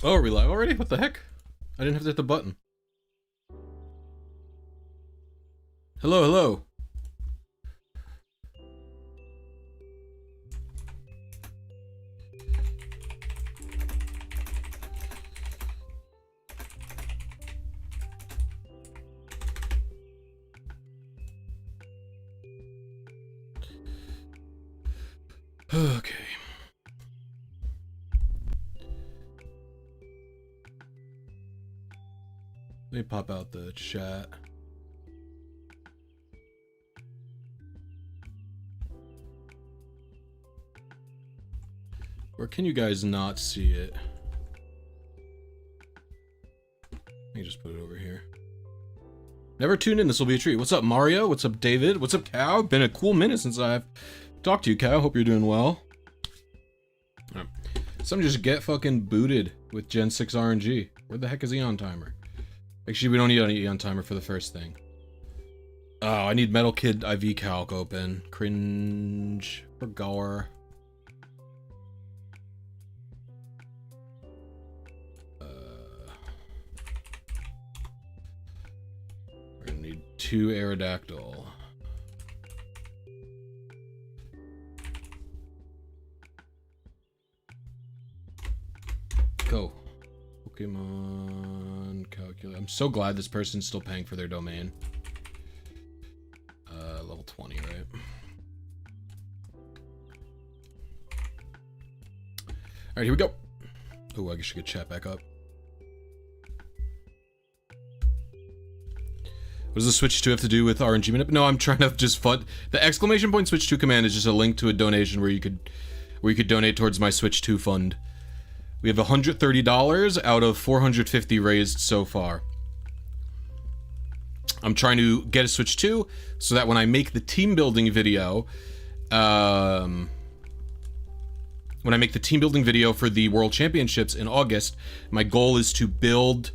Oh, are we live already? What the heck? I didn't have to hit the button. Hello, hello. Okay. Let me pop out the chat. Or can you guys not see it? Let me just put it over here. Never tuned in, this will be a treat. What's up, Mario? What's up, David? What's up, Cow? Been a cool minute since I've talked to you, Cow. Hope you're doing well. Alright. Some just get fucking booted with Gen 6 RNG. Where the heck is Eon Timer? Actually, we don't need any Eon Timer for the first thing. Oh, I need Metal Kid IV Calc open. Cringe. For Gore. We're gonna need 2 Aerodactyl. Go. Pokemon calculate. I'm so glad this person's still paying for their domain. Level 20, right? Alright, here we go. Oh, I guess you could chat back up. What does the switch 2 have to do with RNG manip? No, I'm trying to just fund. The exclamation point switch 2 command is just a link to a donation where you could donate towards my switch 2 fund. We have $130 out of 450 raised so far. I'm trying to get a Switch 2 so that when I make the team building video, for the World Championships in August, my goal is to build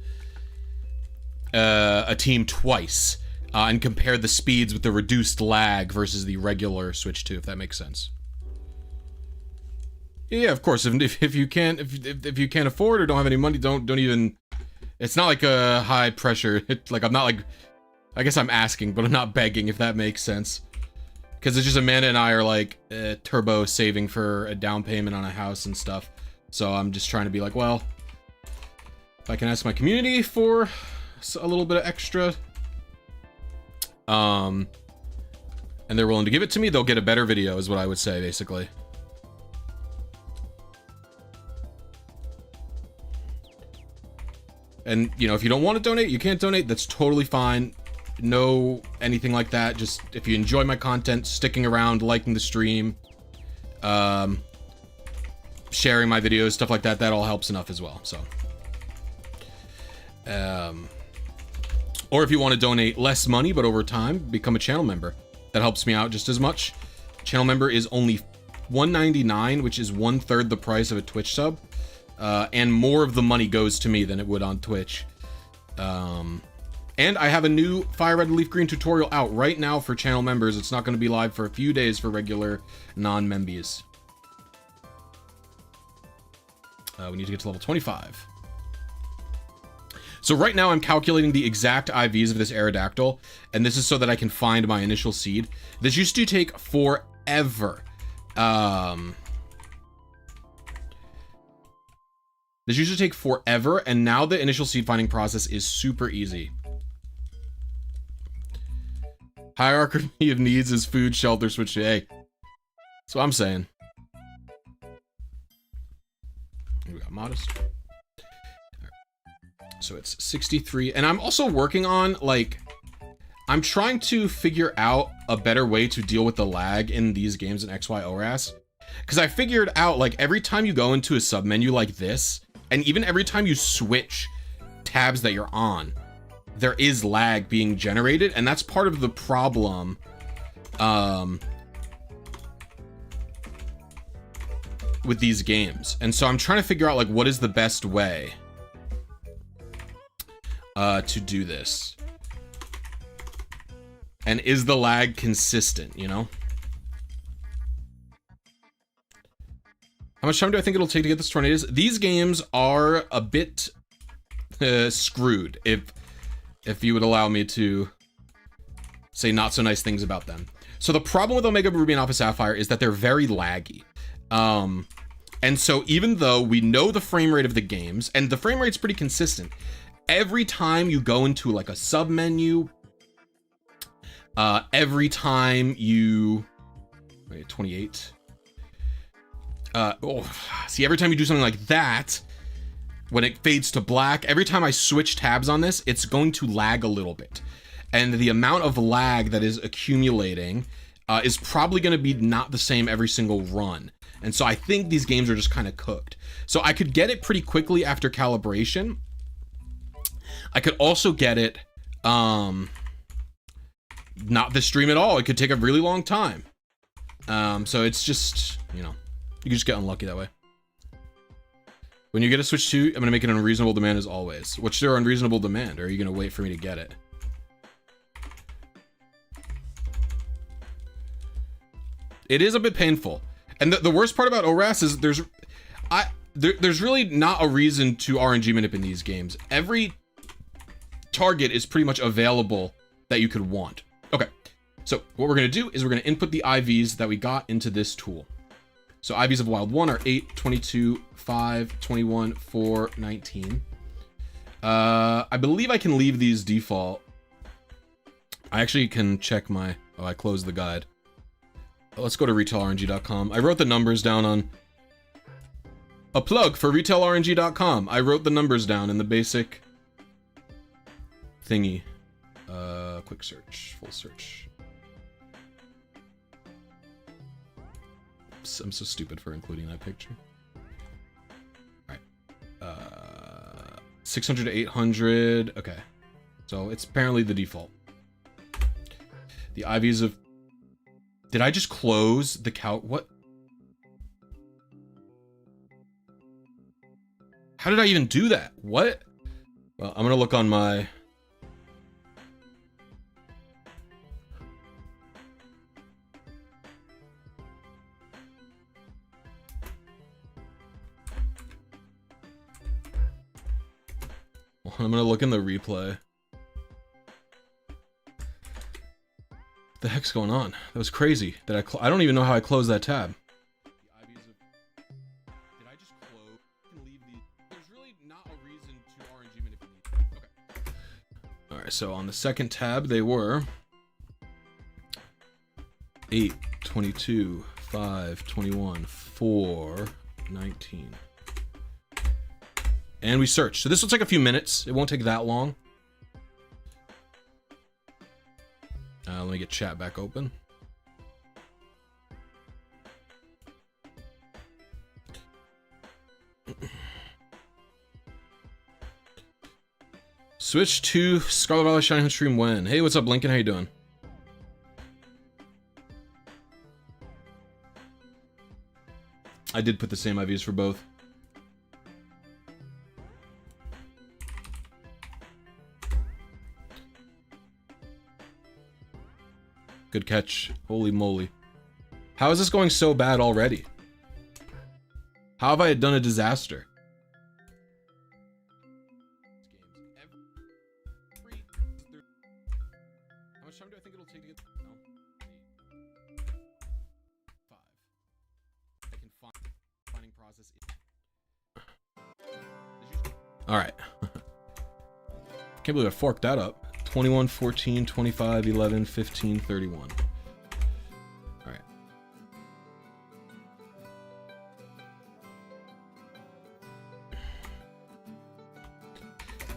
a team twice and compare the speeds with the reduced lag versus the regular Switch 2, if that makes sense. Yeah, of course. If you can't afford or don't have any money, don't even. It's not like a high pressure. Like I'm not like. I guess I'm asking, but I'm not begging. If that makes sense. Because it's just Amanda and I are like turbo saving for a down payment on a house and stuff. So I'm just trying to be like, well, if I can ask my community for a little bit of extra, and they're willing to give it to me, they'll get a better video, is what I would say, basically. And, you know, if you don't want to donate, you can't donate, that's totally fine. No anything like that. Just, if you enjoy my content, sticking around, liking the stream, sharing my videos, stuff like that, that all helps enough as well, so. Or if you want to donate less money, but over time, become a channel member. That helps me out just as much. Channel member is only $1.99, which is 1/3 the price of a Twitch sub. And more of the money goes to me than it would on Twitch. And I have a new Fire Red Leaf Green tutorial out right now for channel members. It's not going to be live for a few days for regular non-membies. We need to get to level 25. So right now I'm calculating the exact IVs of this Aerodactyl, and this is so that I can find my initial seed. This used to take forever. This used to take forever, and now the initial seed finding process is super easy. Hierarchy of needs is food, shelter, switch to A. That's what I'm saying. We got modest. So it's 63, and I'm also working on, like, I'm trying to figure out a better way to deal with the lag in these games in XYORAS. Because I figured out, like, every time you go into a submenu like this, and even every time you switch tabs that you're on, there is lag being generated, and that's part of the problem. With these games. And so I'm trying to figure out, like, what is the best way to do this. And is the lag consistent, you know? How much time do I think it'll take to get this Tornadus? These games are a bit screwed, if you would allow me to say not so nice things about them. So the problem with Omega Ruby and Alpha Sapphire is that they're very laggy. And so even though we know the frame rate of the games, and the frame rate's pretty consistent, every time you go into like a sub menu, every time you, wait, 28. See, every time you do something like that, when it fades to black, every time I switch tabs on this, it's going to lag a little bit. And the amount of lag that is accumulating is probably going to be not the same every single run. And so I think these games are just kind of cooked. So I could get it pretty quickly after calibration. I could also get it not this stream at all. It could take a really long time. So it's just, you know, you can just get unlucky that way. When you get a Switch 2, I'm going to make it an unreasonable demand as always. What's their unreasonable demand? Or are you going to wait for me to get it? It is a bit painful. And the worst part about ORAS is there's really not a reason to RNG manip in these games. Every target is pretty much available that you could want. Okay, so what we're going to do is we're going to input the IVs that we got into this tool. So IVs of Wild 1 are 8, 22, 5, 21, 4, 19. I believe I can leave these default. I actually can check my... Oh, I closed the guide. Let's go to retailrng.com. I wrote the numbers down on... A plug for retailrng.com. I wrote the numbers down in the basic... thingy. Quick search. Full search. I'm so stupid for including that picture. Alright. 600 to 800. Okay. So it's apparently the default. The IVs of... Did I just close the What? How did I even do that? What? Well, I'm gonna look on my... I'm gonna look in the replay. What the heck's going on? That was crazy. I don't even know how I closed that tab. Did I just close and leave the... There's really not a reason to RNG manipulate. Okay. Alright, so on the second tab, they were 8, 22, 5, 21, 4, 19. And we search. So this will take a few minutes. It won't take that long. Let me get chat back open. Switch to Scarlet Valley Shining stream when? Hey, what's up, Lincoln? How you doing? I did put the same IVs for both. Good catch. Holy moly. How is this going so bad already? How have I done a disaster? How much time do I think it'll take to get... No. 5. I can finding process. Alright. Can't believe I forked that up. 21, 14, 25, 11, 15, 31. All right.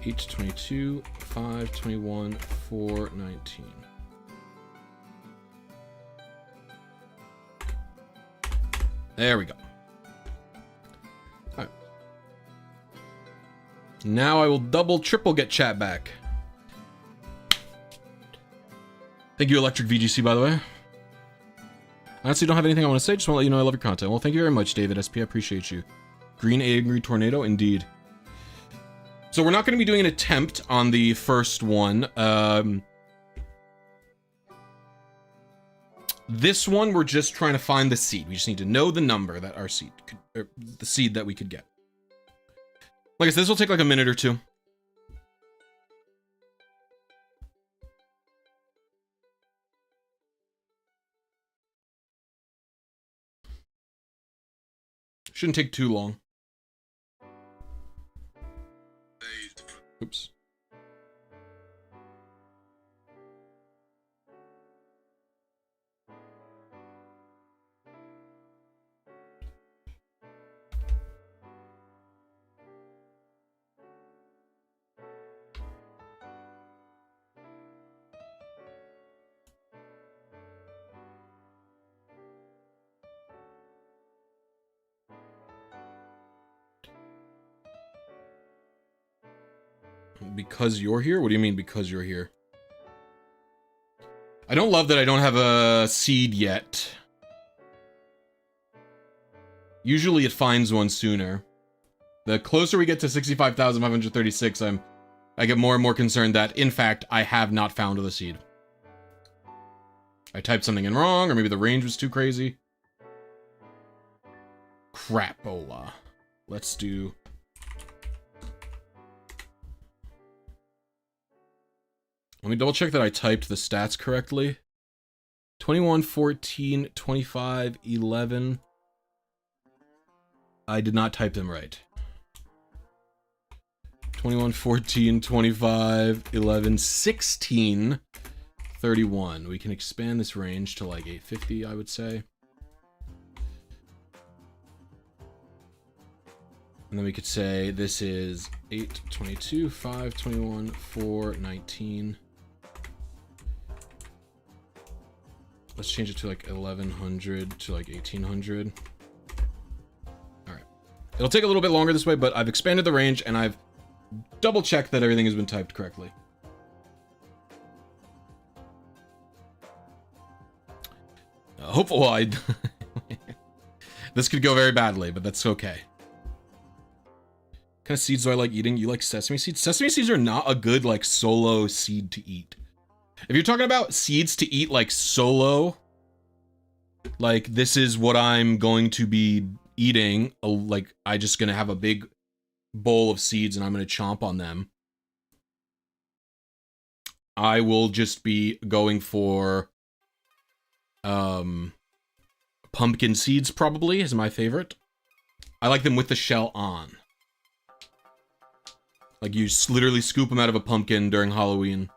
Each 22, 5, 21, 4, 19. There we go. All right. Now I will double, triple get chat back. Thank you, Electric VGC, by the way. I honestly don't have anything I want to say. Just want to let you know I love your content. Well, thank you very much, David SP. I appreciate you. Green Angry Tornado, indeed. So we're not going to be doing an attempt on the first one. This one, we're just trying to find the seed. We just need to know the number that our seed could, or the seed that we could get. Like I said, this will take like a minute or two. Shouldn't take too long. Oops. Because you're here? What do you mean because you're here? I don't love that I don't have a seed yet. Usually it finds one sooner. The closer we get to 65,536, I get more and more concerned that, in fact, I have not found the seed. I typed something in wrong, or maybe the range was too crazy. Crapola. Let's do... Let me double check that I typed the stats correctly. 21, 14, 25, 11. I did not type them right. 21, 14, 25, 11, 16, 31. We can expand this range to like 850, I would say. And then we could say this is 8, 22, 5, 21, 4, 19. Let's change it to like 1100 to like 1800. All right. It'll take a little bit longer this way, but I've expanded the range and I've double checked that everything has been typed correctly. Hopefully, well, this could go very badly, but that's okay. What kind of seeds do I like eating? You like sesame seeds? Sesame seeds are not a good like solo seed to eat. If you're talking about seeds to eat like solo, like this is what I'm going to be eating, like I just gonna have a big bowl of seeds and I'm gonna chomp on them. I will just be going for pumpkin seeds probably is my favorite. I like them with the shell on. Like you literally scoop them out of a pumpkin during Halloween.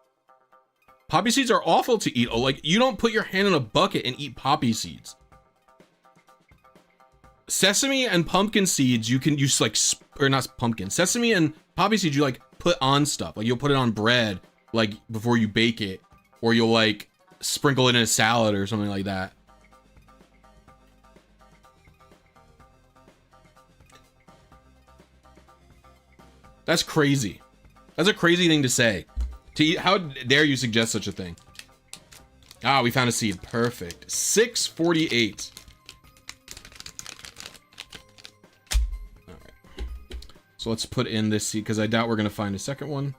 Poppy seeds are awful to eat. Oh, like you don't put your hand in a bucket and eat poppy seeds. Sesame and pumpkin seeds, you can use like, or not pumpkin, sesame and poppy seeds, you like put on stuff. Like you'll put it on bread, like before you bake it, or you'll like sprinkle it in a salad or something like that. That's crazy. That's a crazy thing to say. To eat, how dare you suggest such a thing? Ah, we found a seed. Perfect. 648. All right. So let's put in this seed because I doubt we're going to find a second one.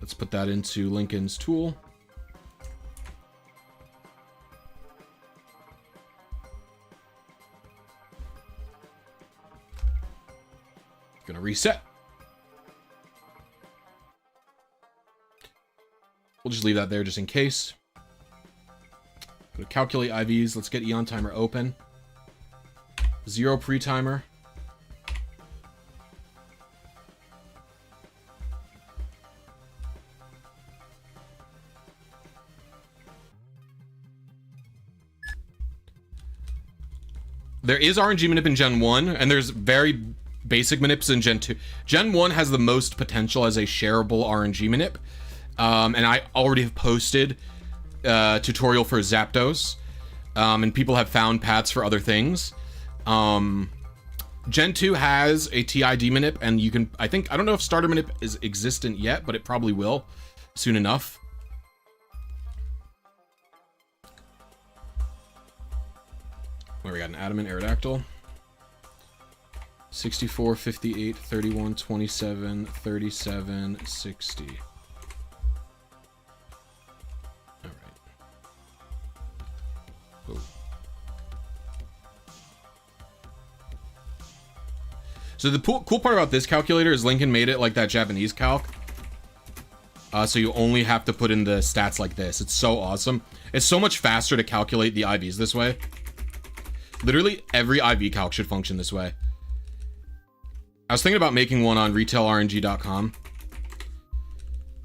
Let's put that into Lincoln's tool. Gonna reset. We'll just leave that there just in case. Go to calculate IVs. Let's get Eon Timer open. 0 pre-timer. There is RNG manip in Gen 1, and there's very basic manips in Gen 2. Gen 1 has the most potential as a shareable RNG manip. And I already have posted a tutorial for Zapdos. And people have found paths for other things. Gen 2 has a TID manip, and you can, I don't know if starter manip is existent yet, but it probably will soon enough. Where we got an adamant Aerodactyl. 64, 58, 31, 27, 37, 60. So the cool part about this calculator is Lincoln made it like that Japanese calc. So you only have to put in the stats like this. It's so awesome. It's so much faster to calculate the IVs this way. Literally every IV calc should function this way. I was thinking about making one on retailrng.com.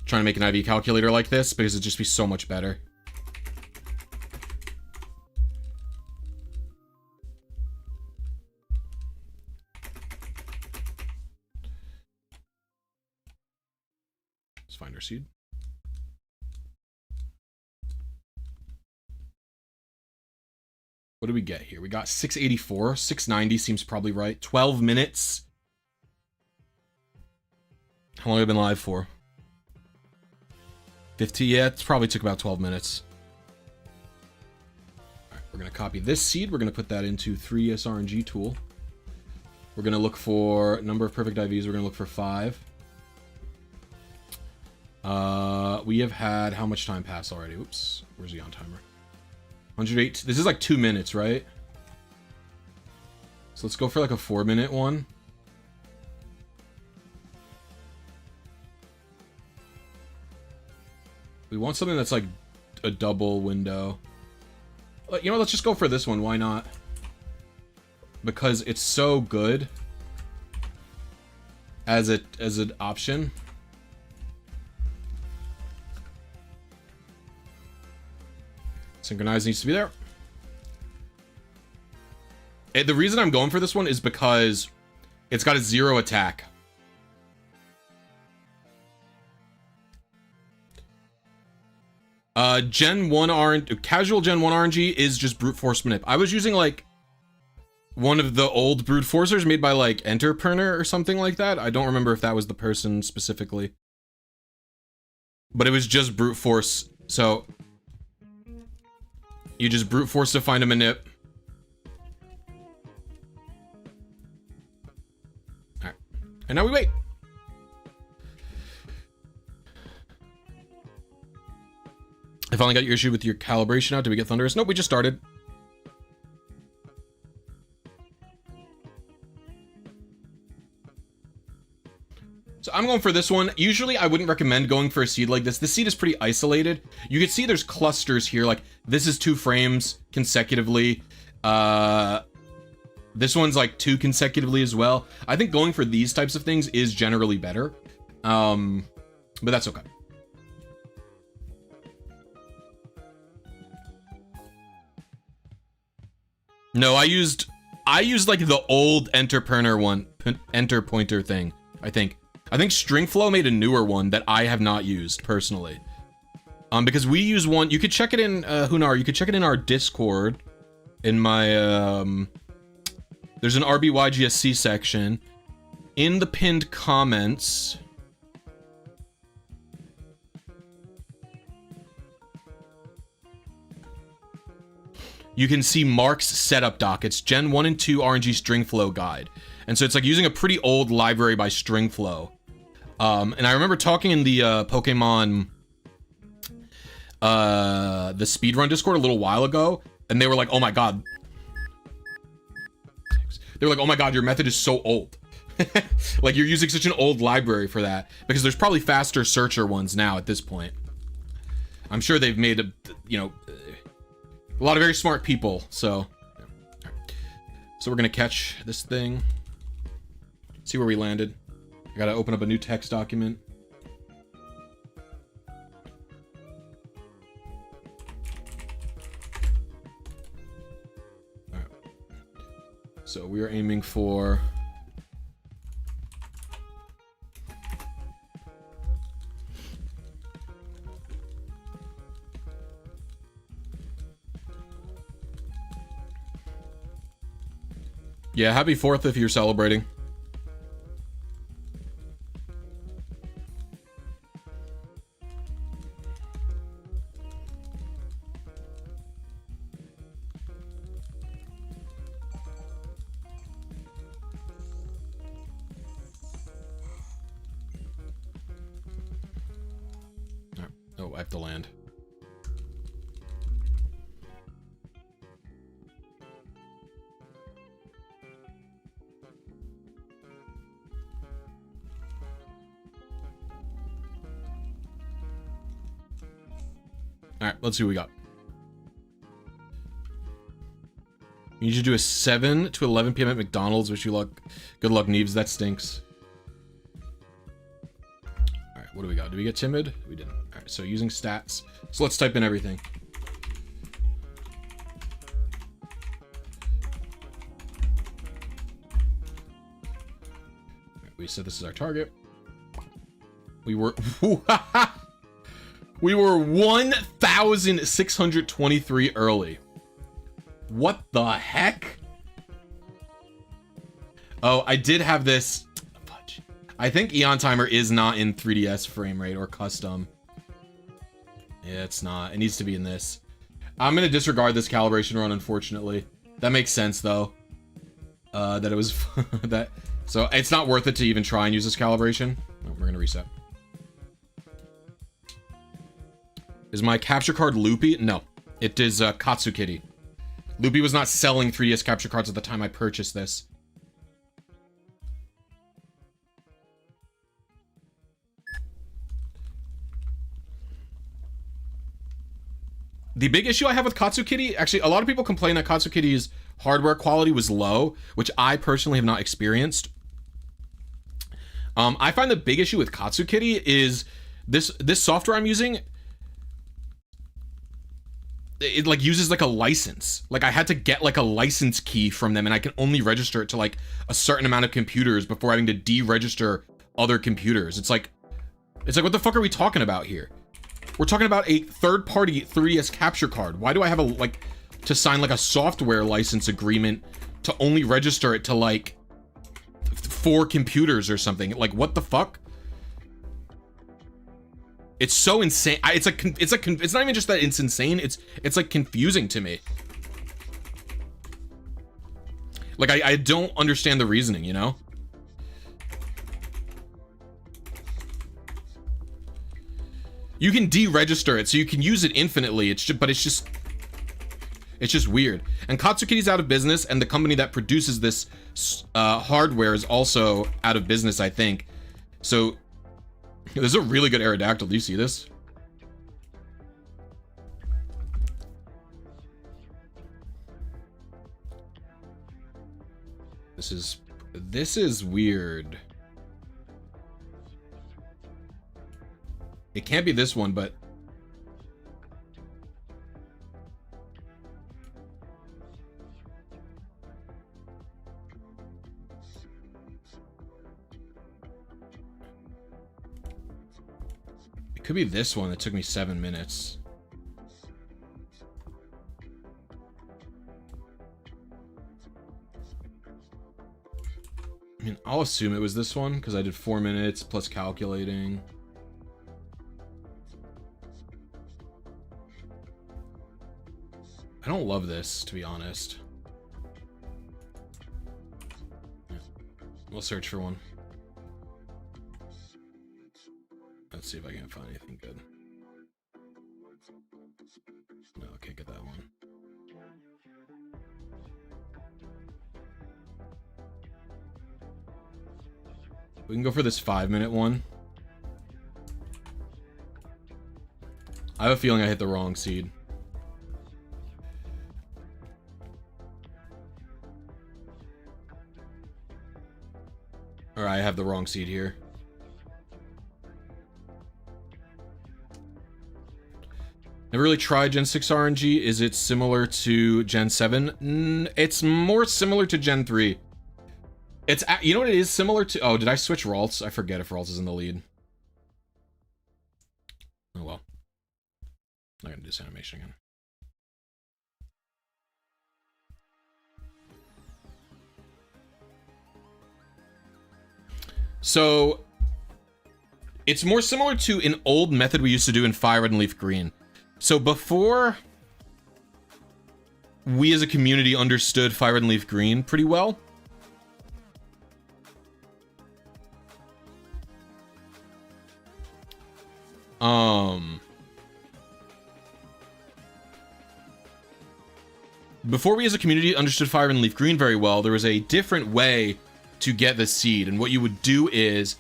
Trying to make an IV calculator like this because it'd just be so much better. Let's find our seed. What do we get here? We got 684. 690 seems probably right. 12 minutes. How long have I been live for? 50? Yeah, it probably took about 12 minutes. Alright, we're going to copy this seed. We're going to put that into 3S RNG tool. We're going to look for number of perfect IVs. We're going to look for 5. We have had how much time pass already? Oops. Where's the Eon Timer? 108. This is like 2 minutes, right? So let's go for like a 4-minute one. We want something that's like a double window. You know, let's just go for this one. Why not? Because it's so good as an option. Synchronize needs to be there. The reason I'm going for this one is because it's got a 0 attack. Gen 1 RNG, casual Gen 1 RNG is just brute force manip. I was using like one of the old brute forcers made by like Enterpreneur or something like that. I don't remember if that was the person specifically, but it was just brute force. So you just brute force to find a manip. Alright. And now we wait. I finally got your issue with your calibration out. Did we get Thunderous? Nope, we just started. So I'm going for this one. Usually I wouldn't recommend going for a seed like this. This seed is pretty isolated. You can see there's clusters here. Like this is 2 frames consecutively. This one's like 2 consecutively as well. I think going for these types of things is generally better. But that's okay. No, I used like the old Enterpreneur one, Enter Pointer thing, I think Stringflow made a newer one that I have not used personally. Because we use one, you could check it in Hunar, you could check it in our Discord in my there's an RBYGSC section in the pinned comments. You can see Mark's setup doc. It's Gen 1 and 2 RNG Stringflow guide. And so it's like using a pretty old library by Stringflow. And I remember talking in the Pokemon, the speedrun Discord a little while ago, and they were like, oh my god. They were like, oh my god, your method is so old. Like, you're using such an old library for that. Because there's probably faster searcher ones now at this point. I'm sure they've made, a lot of very smart people, so. Yeah. So we're gonna catch this thing. See where we landed. I gotta open up a new text document. Alright. So we are aiming for... Yeah, happy 4th if you're celebrating. Oh, I have to land. Alright, let's see what we got. You need to do a 7 to 11 p.m. at McDonald's. Wish you luck. Good luck, Neebs. That stinks. Alright, what do we got? Did we get timid? We didn't. Alright, so using stats. So let's type in everything. Alright, we said this is our target. We were... We were 1,623 early. What the heck? Oh, I did have this. Fudge. I think Eon Timer is not in 3DS frame rate or custom. Yeah, it's not. It needs to be in this. I'm gonna disregard this calibration run, unfortunately. That makes sense though. That it was that. So it's not worth it to even try and use this calibration. Oh, we're gonna reset. Is my capture card Loopy? No, it is Katsukitty. Loopy was not selling 3DS capture cards at the time I purchased this. The big issue I have with Katsukitty, actually, a lot of people complain that Katsukitty's hardware quality was low, which I personally have not experienced. I find the big issue with Katsukitty is this software I'm using. It like uses like a license. Like I had to get like a license key from them, and I can only register it to like a certain amount of computers before having to deregister other computers. It's like what the fuck are we talking about here? We're talking about a third-party 3DS capture card. Why do I have a like to sign like a software license agreement to only register it to like 4 computers or something? Like what the fuck? It's so insane. It's not even just that it's insane. It's like confusing to me. Like I don't understand the reasoning, you know? You can deregister it, so you can use it infinitely. It's just weird. And Katsukitty's out of business, and the company that produces this hardware is also out of business, I think. So this is a really good Aerodactyl. Do you see this? This is weird. It can't be this one, but it could be this one that took me 7 minutes. I mean, I'll assume it was this one because I did 4 minutes plus calculating. I don't love this, to be honest. Yeah. We'll search for one. Let's see if I can find anything good. No, I can't get that one. We can go for this 5-minute one. I have a feeling I hit the wrong seed. Or I have the wrong seed here. Never really tried Gen 6 RNG. Is it similar to Gen 7? It's more similar to Gen 3. It's, you know what it is similar to? Oh, did I switch Ralts? I forget if Ralts is in the lead. Oh well. I'm not gonna do this animation again. So it's more similar to an old method we used to do in Fire Red and Leaf Green. So before we as a community understood Fire Red and Leaf Green pretty well, before we as a community understood Fire and Leaf Green very well, there was a different way to get the seed, and what you would do is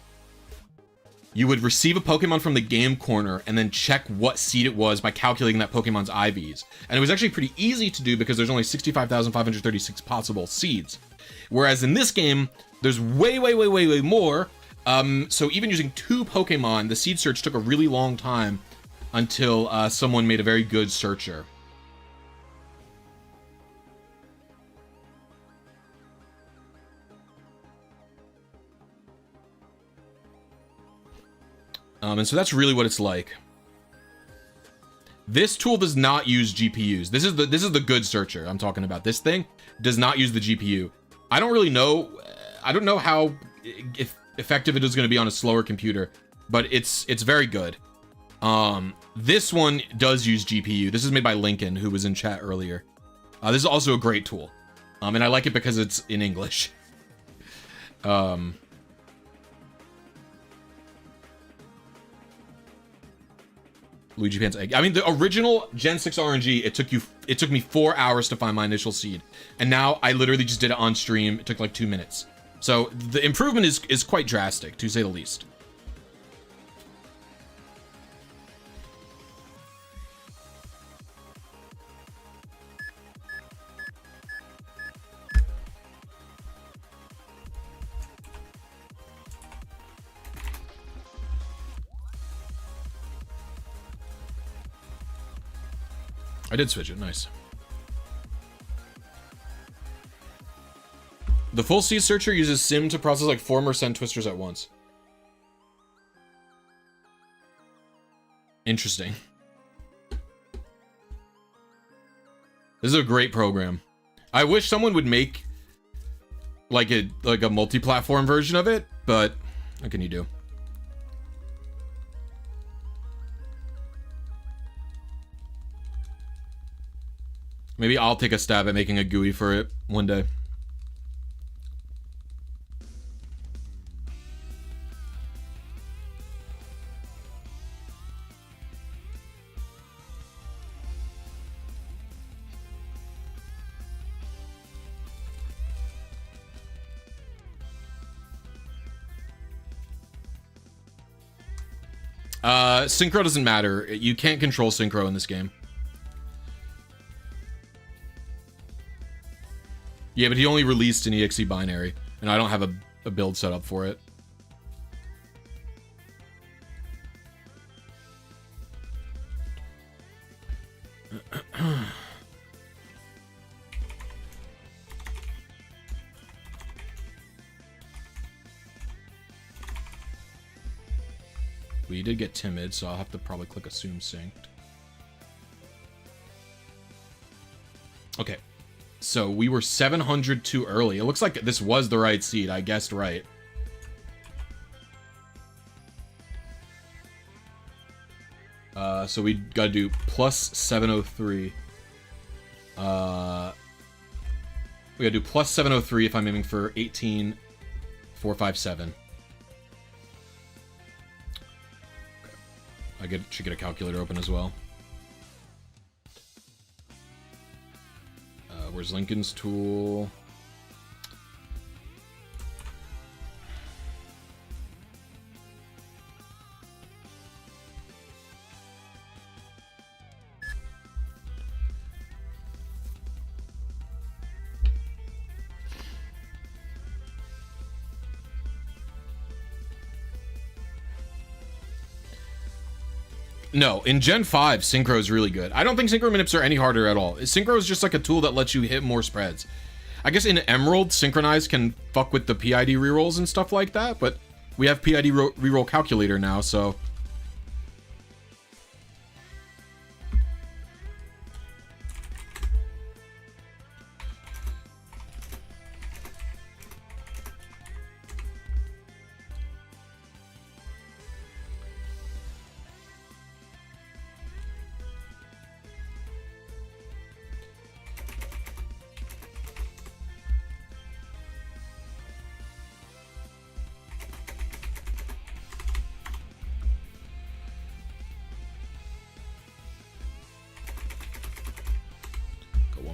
you would receive a Pokemon from the game corner and then check what seed it was by calculating that Pokemon's IVs. And it was actually pretty easy to do because there's only 65,536 possible seeds. Whereas in this game, there's way more. So even using 2 Pokemon, the seed search took a really long time until someone made a very good searcher. And so that's really what it's like. This tool does not use GPUs. This is the good searcher I'm talking about. This thing does not use the GPU. I don't really know. I don't know how effective it is going to be on a slower computer, but it's very good. This one does use GPU. This is made by Lincoln, who was in chat earlier. This is also a great tool, and I like it because it's in English. Luigi Pan's egg. I mean, the original Gen 6 RNG, it took me 4 hours to find my initial seed, and now I literally just did it on stream. It took like 2 minutes. So the improvement is quite drastic, to say the least. I did switch it, nice. The full seed searcher uses sim to process like 4 more send twisters at once. Interesting. This is a great program. I wish someone would make like a multi-platform version of it, but what can you do? Maybe I'll take a stab at making a GUI for it one day. Synchro doesn't matter. You can't control synchro in this game. Yeah, but he only released an EXE binary, and I don't have a build set up for it. We did get timid, so I'll have to probably click assume synced. Okay. So we were 700 too early. It looks like this was the right seed. I guessed right. So we gotta do plus 703. We gotta do plus 703 if I'm aiming for 18,457. I should get a calculator open as well. Where's Lincoln's tool? No, in Gen 5, Synchro is really good. I don't think Synchro manips are any harder at all. Synchro is just like a tool that lets you hit more spreads. I guess in Emerald, Synchronize can fuck with the PID rerolls and stuff like that, but we have PID reroll calculator now, so...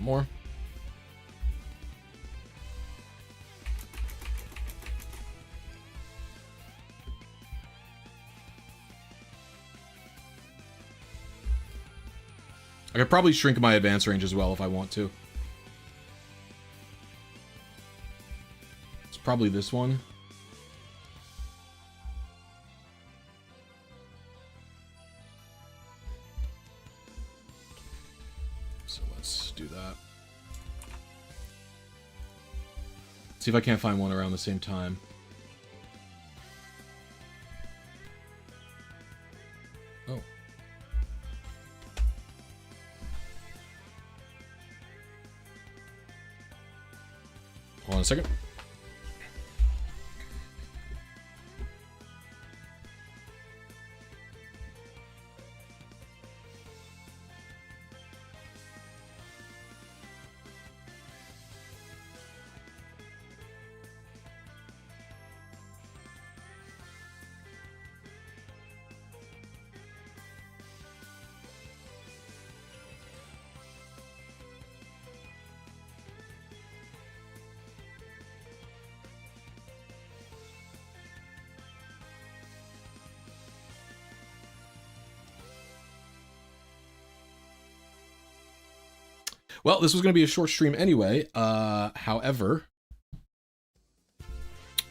more. I could probably shrink my advance range as well if I want to. It's probably this one. So let's do that. See if I can't find one around the same time. Oh. Hold on a second. Well, this was going to be a short stream anyway. However,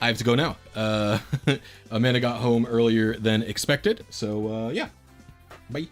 I have to go now. Amanda got home earlier than expected. So, yeah. Bye.